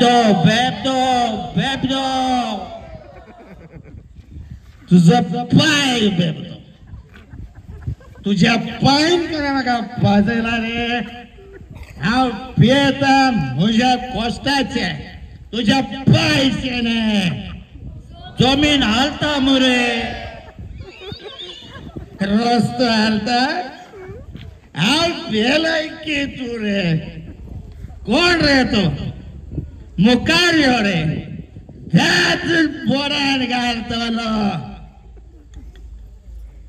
बेबदो बेबदो तुझा पाय बेबदो तुझ्या पायन करा म्हाका पाजयला रे हांव पियेता म्हज्या कश्टाचे तुझ्या पायचे न्ही जमीन हालता मरे रस्तो हालता हांव पियेलाय की तू रे कोण रे तो मुखार यो रे त्याच बोरान घालतलो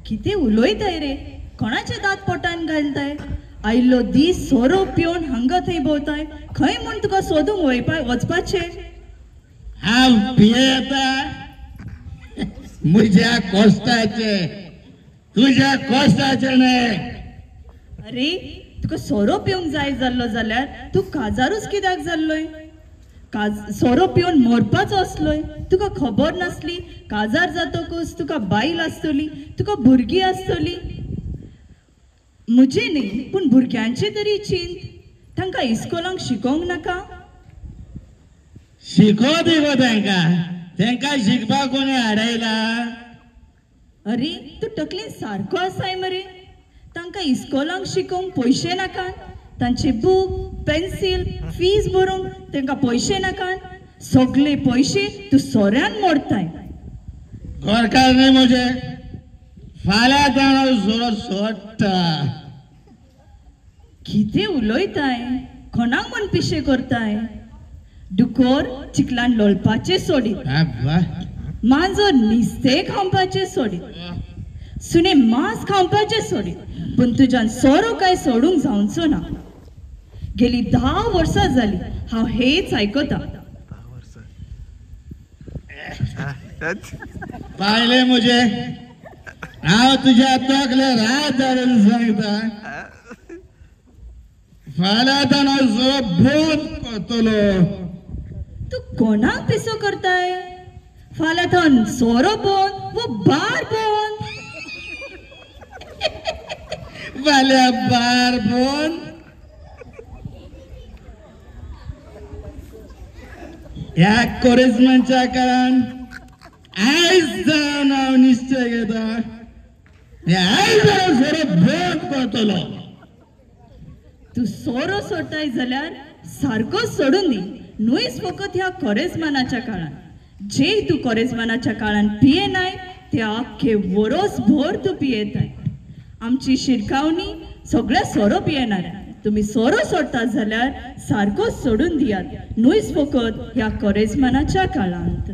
किती उलोयताय रे कोणाचे दात पोटान घालताय आयलो दीस सोरो पिवन हांगा थंय भोंवताय खंय म्हूण तुका सोदूंक वचपाचे हांव पियेता म्हज्या कश्टाचे तुझ्या कश्टाचे न्ही अरे तुका सोरो पिवंक जाय जाल्लो जाल्यार तू काजारूच कित्याक जाल्लोय सोरो पिवन मरपाचो असलोय तुका खबर नासली काजार जातकूच तुका बायल आसतली तुका भुरगीं आसतली म्हजे न्ही पूण भुरग्यांचे तरी चिंत तांकां इस्कोलांक शिकोवंक नाका शिकोवंक गो तांकां शिकपाक कोणी हाडयला अरे तू तकलेन सारको आसाय मरे तांकां इस्कोलांक शिकोवंक पयशे नाकात तांचे बूक पेन्सिल फीज भरूंक तांकां पयशे नाकात सगळे पयशे तू सोऱ्यान मोडताय गोरकार न्ही म्हजे फाल्यां ताणो सोरो सोडटा कितें उलयताय कोणाक म्हण पिशे करताय दुकोर चिकलान लोळपाचे सोडीत मांजर नुस्तें खावपाचे सोडीत सुणे मांस खावपाचे सोडीत पूण तुज्यान सोरो काय सोडूंक जावचो ना गेली 10 वर्सां जाली हांव हेच आयकता पाहिले म्हजे हांव तुज्या तोकले रात धरून सांगता फाल्यां ताणो सोरो बंद करतलो तू कोणाक पिसो करताय फाल्यां थंय सोरो बंद वो बार बंद फाल्यां बार बंद ह्या कोरिजमांच्या काळान आयज जावन हांव निश्चय घेता आयज हांव सोरो बंद करतलो तू सोरो सोडताय जाल्यार सारको सोडून दी न्हूच फकत ह्या कोरेजमानाच्या काळान जे तू कोरेजमानाच्या काळान पियेनाय ते आख्खे वरोस भर तू पियेताय आमची शिरकावणी सगळ्या सोरो पियेनार तुम्ही सोरो सोडता जाल्यार सारको सोडून दियात न्हूच फकत ह्या कोरेजमानाच्या काळांत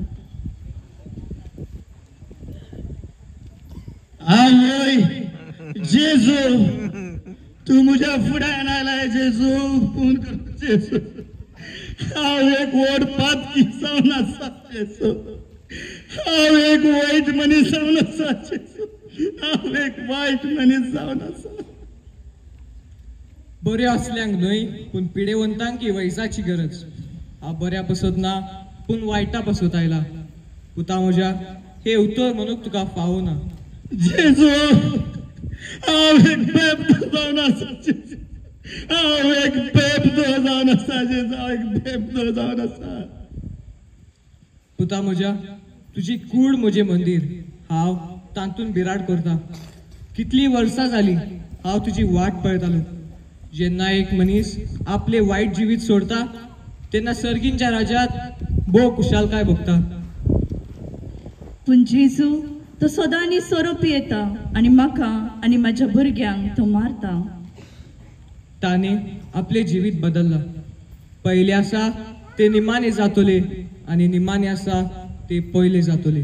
आवय जेजू तू म्हज्या फुड्यान आयलाय जेजू पूण जेजू हांव एक व्हड पातकी जावन आसा जेजू हांव एक वायट मनीस जावन आसा जेजू हांव एक वायट मनीस जावन आसा बऱ्यो असल्यांक न्हय पूण पिडेवंतांक ही वयसाची गरज हांव बऱ्या बसत ना पूण वायटा बसत आयला पुता म्हज्या हे उतर म्हणून तुका फावो ना जेजू हांव एक बेबदो जावन आसा जेजू हांव एक बेबदो जावन आसा जेजू हांव एक बेबदो जावन आसा पुता म्हज्या तुजी कूड म्हजें मंदीर हांव तातूंत बिराड करता कितली वर्सां जालीं हांव तुजी वाट पळयतालो जेन्ना एक मनीस आपले वायट जिवीत सोडता तेन्ना सर्गींच्या राज्यांत भोव खुशालकाय भोगता पूण जेजू तो सदांनी सोरो पियेता आनी म्हाका आनी म्हाज्या भुरग्यांक तो मारता ताणे आपले जिवीत बदलला पयले आसा ते निमाणे जातले आनी निमाणे आसा ते पयले जातले